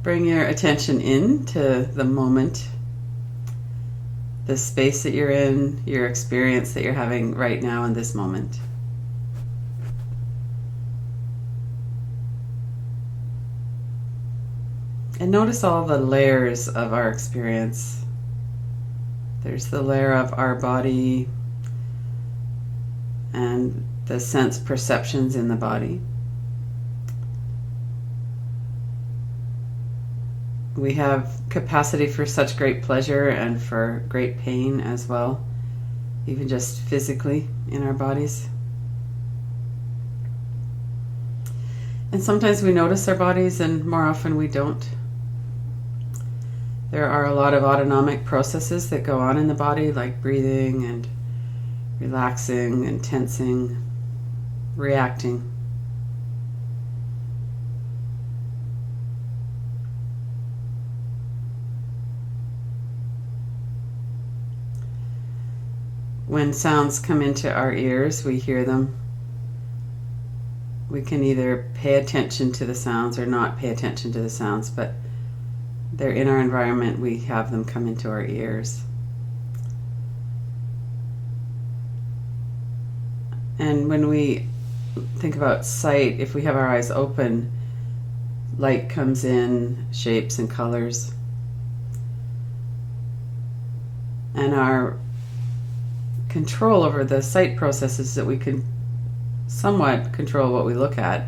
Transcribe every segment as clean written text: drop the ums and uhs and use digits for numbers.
Bring your attention in to the moment, the space that you're in, your experience that you're having right now in this moment. And notice all the layers of our experience. There's the layer of our body and the sense perceptions in the body. We have capacity for such great pleasure and for great pain as well, even just physically in our bodies. And sometimes we notice our bodies and more often we don't. There are a lot of autonomic processes that go on in the body, like breathing and relaxing and tensing, reacting. When sounds come into our ears, we hear them. We can either pay attention to the sounds or not pay attention to the sounds, but they're in our environment, we have them come into our ears. And when we think about sight, if we have our eyes open, light comes in, shapes and colors. And our control over the sight processes that we can somewhat control what we look at.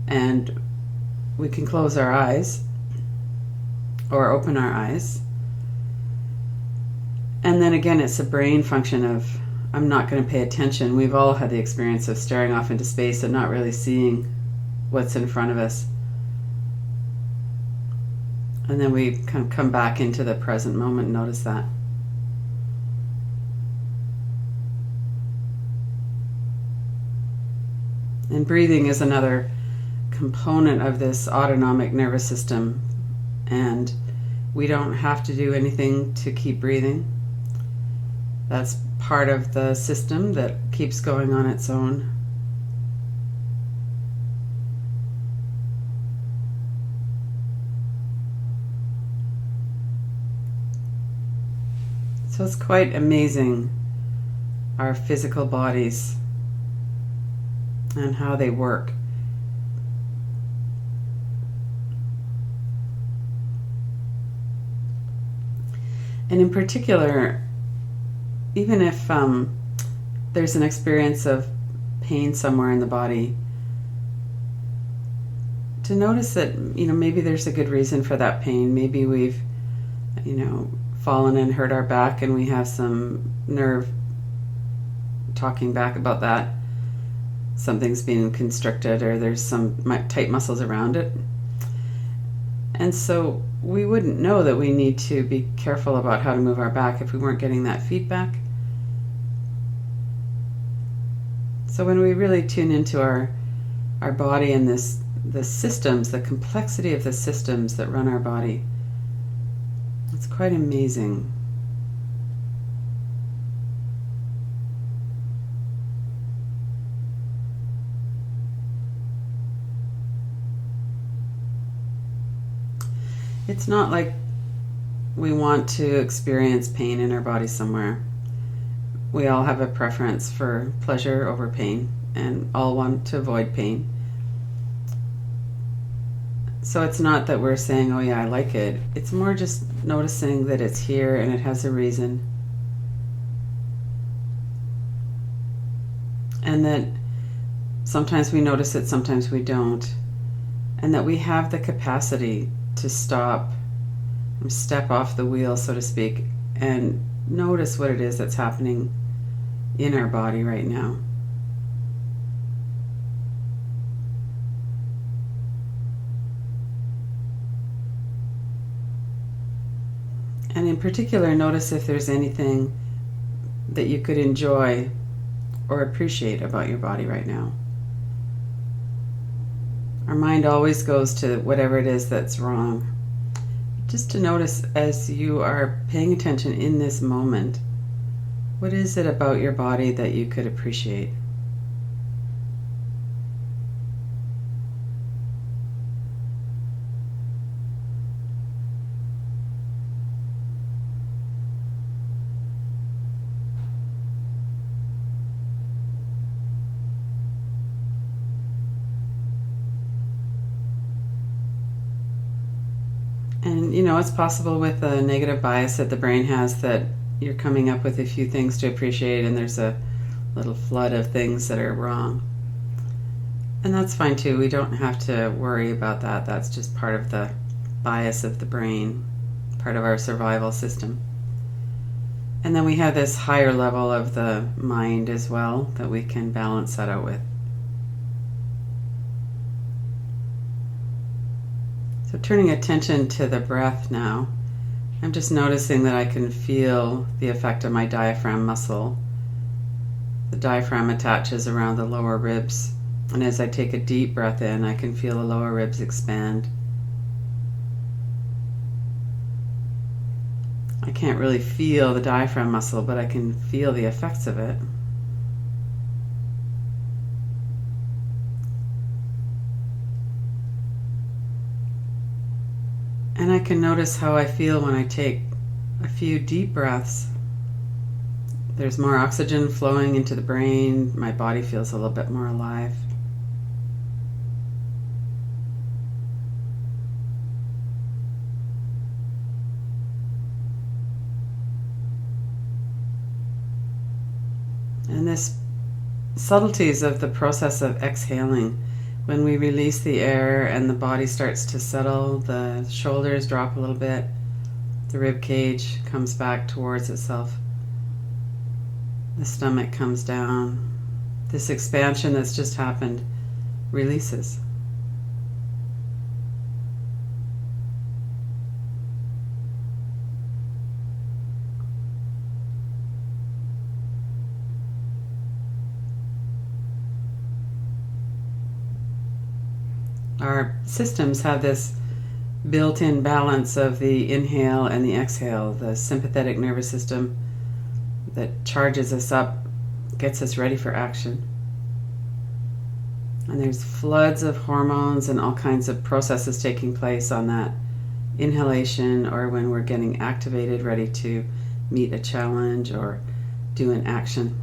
And we can close our eyes or open our eyes. And then again, it's a brain function of, I'm not going to pay attention. We've all had the experience of staring off into space and not really seeing what's in front of us. And then we kind of come back into the present moment and notice that. And breathing is another component of this autonomic nervous system. And we don't have to do anything to keep breathing. That's part of the system that keeps going on its own. So it's quite amazing, our physical bodies and how they work. And in particular, even if there's an experience of pain somewhere in the body, to notice that, maybe there's a good reason for that pain. Maybe we've, fallen and hurt our back and we have some nerve talking back about that. Something's being constricted or there's some tight muscles around it. And so we wouldn't know that we need to be careful about how to move our back if we weren't getting that feedback. So when we really tune into our body and the systems, the complexity of the systems that run our body, it's quite amazing. It's not like we want to experience pain in our body somewhere. We all have a preference for pleasure over pain and all want to avoid pain. So it's not that we're saying, oh yeah, I like it. It's more just noticing that it's here and it has a reason. And that sometimes we notice it, sometimes we don't. And that we have the capacity to stop, step off the wheel, so to speak, and notice what it is that's happening in our body right now. And in particular, notice if there's anything that you could enjoy or appreciate about your body right now. Our mind always goes to whatever it is that's wrong. Just to notice as you are paying attention in this moment, what is it about your body that you could appreciate? it's possible with a negative bias that the brain has that you're coming up with a few things to appreciate and there's a little flood of things that are wrong. And that's fine too. We don't have to worry about that. That's just part of the bias of the brain, part of our survival system. And then we have this higher level of the mind as well that we can balance that out with. So turning attention to the breath now, I'm just noticing that I can feel the effect of my diaphragm muscle. The diaphragm attaches around the lower ribs, and as I take a deep breath in, I can feel the lower ribs expand. I can't really feel the diaphragm muscle, but I can feel the effects of it. And I can notice how I feel when I take a few deep breaths. There's more oxygen flowing into the brain. My body feels a little bit more alive. And this subtleties of the process of exhaling. When we release the air and the body starts to settle, the shoulders drop a little bit, the rib cage comes back towards itself, the stomach comes down. This expansion that's just happened releases. Our systems have this built-in balance of the inhale and the exhale, the sympathetic nervous system that charges us up, gets us ready for action. And there's floods of hormones and all kinds of processes taking place on that inhalation or when we're getting activated, ready to meet a challenge or do an action.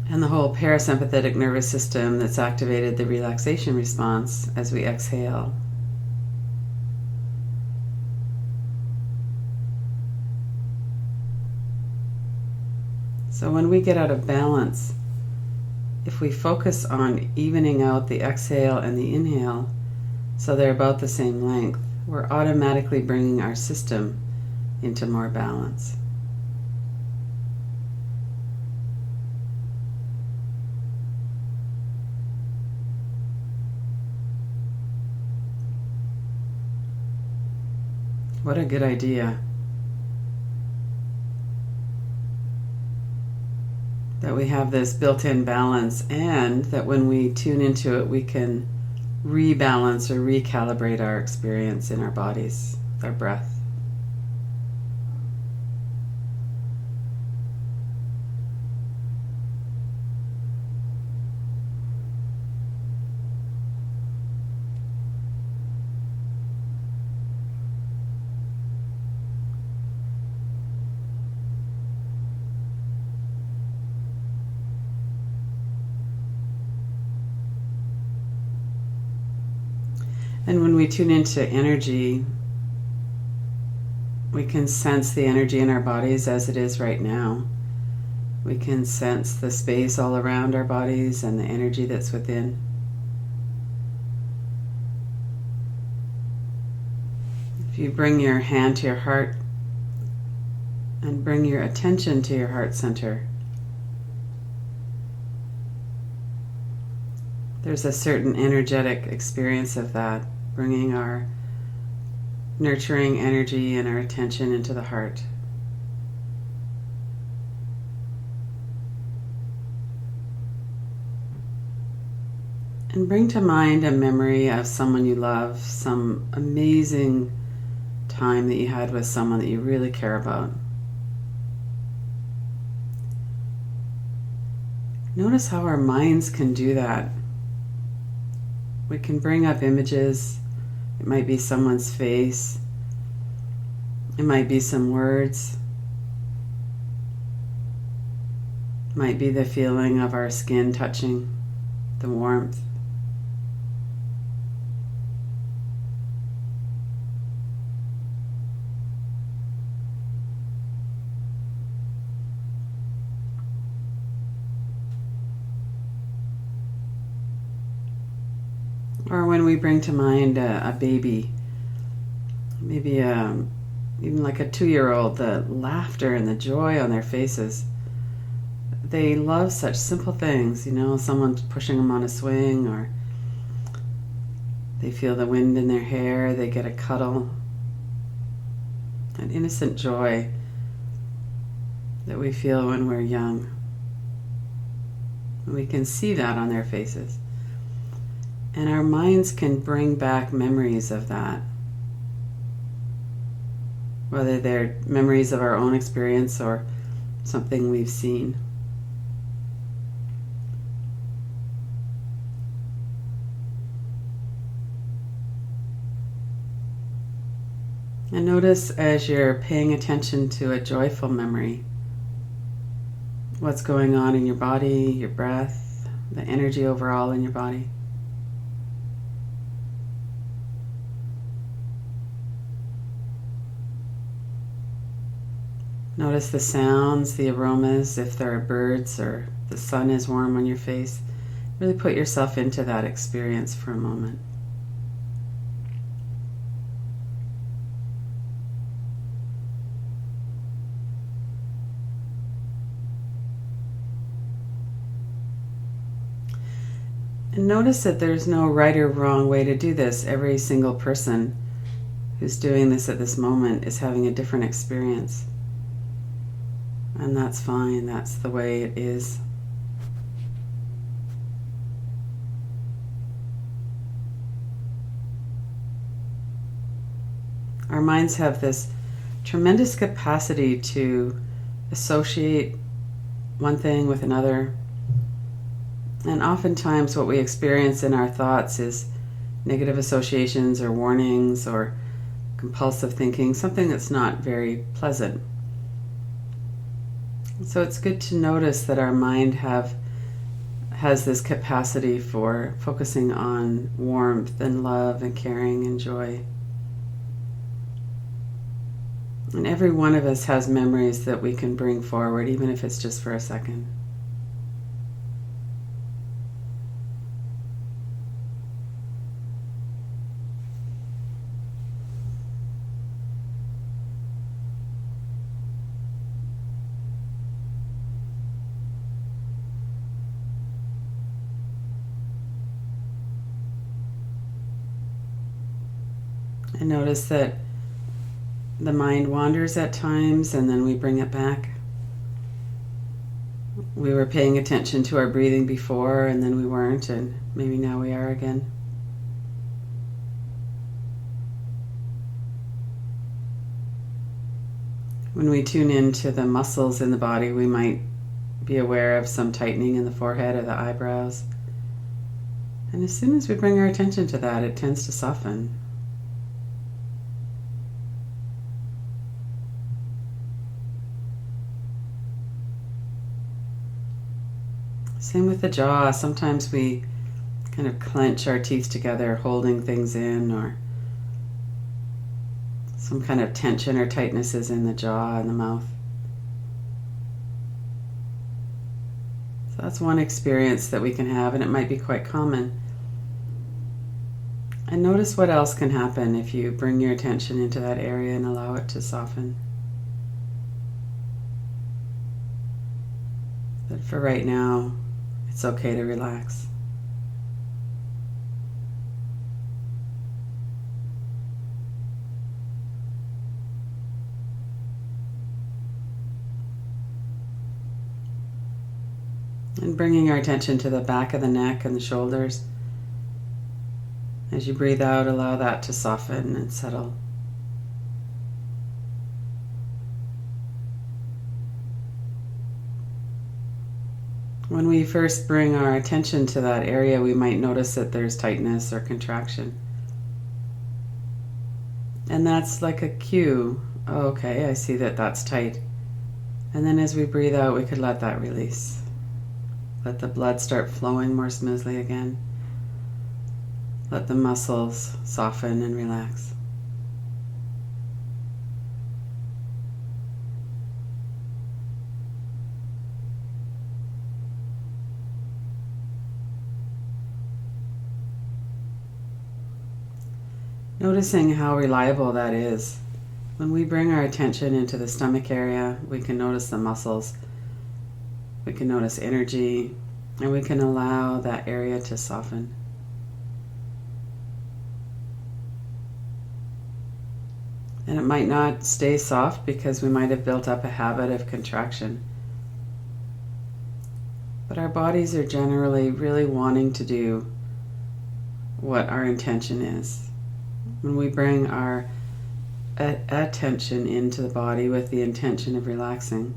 And the whole parasympathetic nervous system that's activated the relaxation response as we exhale. So when we get out of balance, if we focus on evening out the exhale and the inhale so they're about the same length, we're automatically bringing our system into more balance. What a good idea. That we have this built-in balance and that when we tune into it, we can rebalance or recalibrate our experience in our bodies, with our breath. And when we tune into energy, we can sense the energy in our bodies as it is right now. We can sense the space all around our bodies and the energy that's within. If you bring your hand to your heart and bring your attention to your heart center, there's a certain energetic experience of that, bringing our nurturing energy and our attention into the heart. And bring to mind a memory of someone you love, some amazing time that you had with someone that you really care about. Notice how our minds can do that. We can bring up images. It might be someone's face. It might be some words. It might be the feeling of our skin touching, the warmth. Or when we bring to mind a baby, maybe even like a 2-year-old, the laughter and the joy on their faces. They love such simple things, someone pushing them on a swing, or they feel the wind in their hair, they get a cuddle. An innocent joy that we feel when we're young. We can see that on their faces. And our minds can bring back memories of that. Whether they're memories of our own experience or something we've seen. And notice as you're paying attention to a joyful memory, what's going on in your body, your breath, the energy overall in your body. Notice the sounds, the aromas, if there are birds or the sun is warm on your face. Really put yourself into that experience for a moment. And notice that there's no right or wrong way to do this. Every single person who's doing this at this moment is having a different experience. And that's fine. That's the way it is. Our minds have this tremendous capacity to associate one thing with another. And oftentimes what we experience in our thoughts is negative associations or warnings or compulsive thinking, something that's not very pleasant. So it's good to notice that our mind has this capacity for focusing on warmth and love and caring and joy. And every one of us has memories that we can bring forward, even if it's just for a second. And notice that the mind wanders at times and then we bring it back. We were paying attention to our breathing before and then we weren't, and maybe now we are again. When we tune into the muscles in the body, we might be aware of some tightening in the forehead or the eyebrows. And as soon as we bring our attention to that, it tends to soften. Same with the jaw. Sometimes we kind of clench our teeth together, holding things in, or some kind of tension or tightness is in the jaw and the mouth. So that's one experience that we can have, and it might be quite common. And notice what else can happen if you bring your attention into that area and allow it to soften. But for right now, it's okay to relax. And bringing our attention to the back of the neck and the shoulders. As you breathe out, allow that to soften and settle. When we first bring our attention to that area, we might notice that there's tightness or contraction. And that's like a cue. Oh, okay, I see that that's tight. And then as we breathe out, we could let that release. Let the blood start flowing more smoothly again. Let the muscles soften and relax. Noticing how reliable that is. When we bring our attention into the stomach area, we can notice the muscles, we can notice energy, and we can allow that area to soften. And it might not stay soft because we might have built up a habit of contraction. But our bodies are generally really wanting to do what our intention is. When we bring our attention into the body with the intention of relaxing,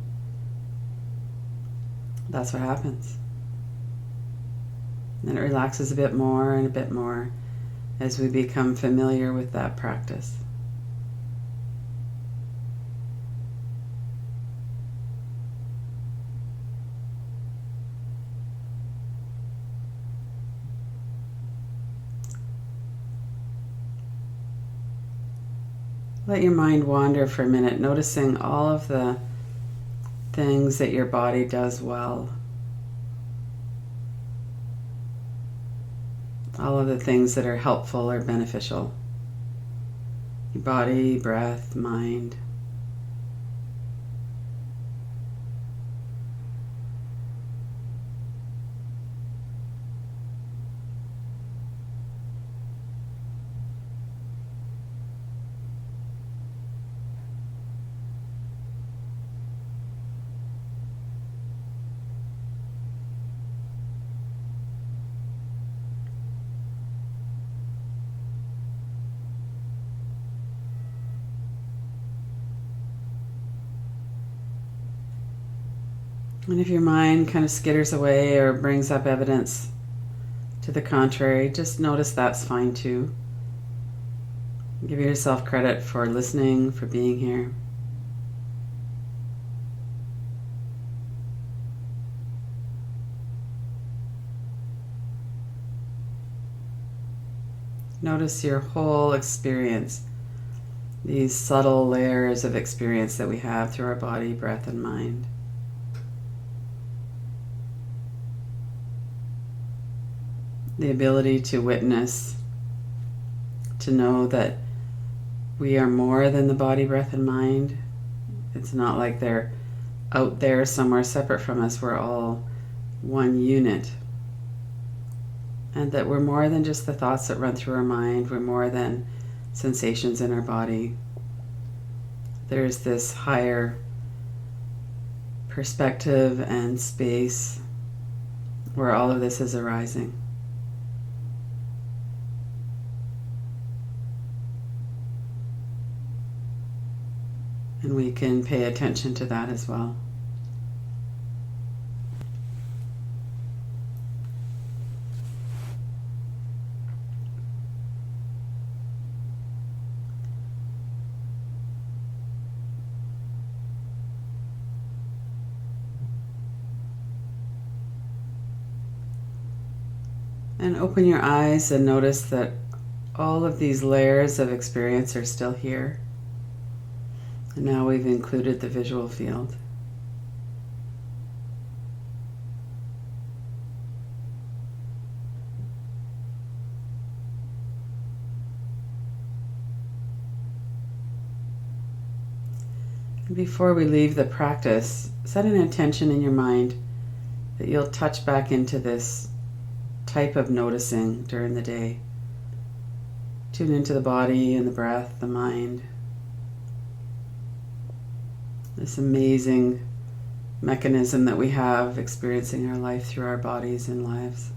that's what happens. Then it relaxes a bit more and a bit more as we become familiar with that practice. Let your mind wander for a minute, noticing all of the things that your body does well. All of the things that are helpful or beneficial. Your body, breath, mind. And if your mind kind of skitters away or brings up evidence to the contrary, just notice that's fine too. Give yourself credit for listening, for being here. Notice your whole experience, these subtle layers of experience that we have through our body, breath, and mind. The ability to witness, to know that we are more than the body, breath, and mind. It's not like they're out there somewhere separate from us. We're all one unit. And that we're more than just the thoughts that run through our mind. We're more than sensations in our body. There's this higher perspective and space where all of this is arising. And we can pay attention to that as well. And open your eyes and notice that all of these layers of experience are still here. And now we've included the visual field. And before we leave the practice, set an intention in your mind that you'll touch back into this type of noticing during the day. Tune into the body and the breath, the mind. This amazing mechanism that we have experiencing our life through our bodies and lives.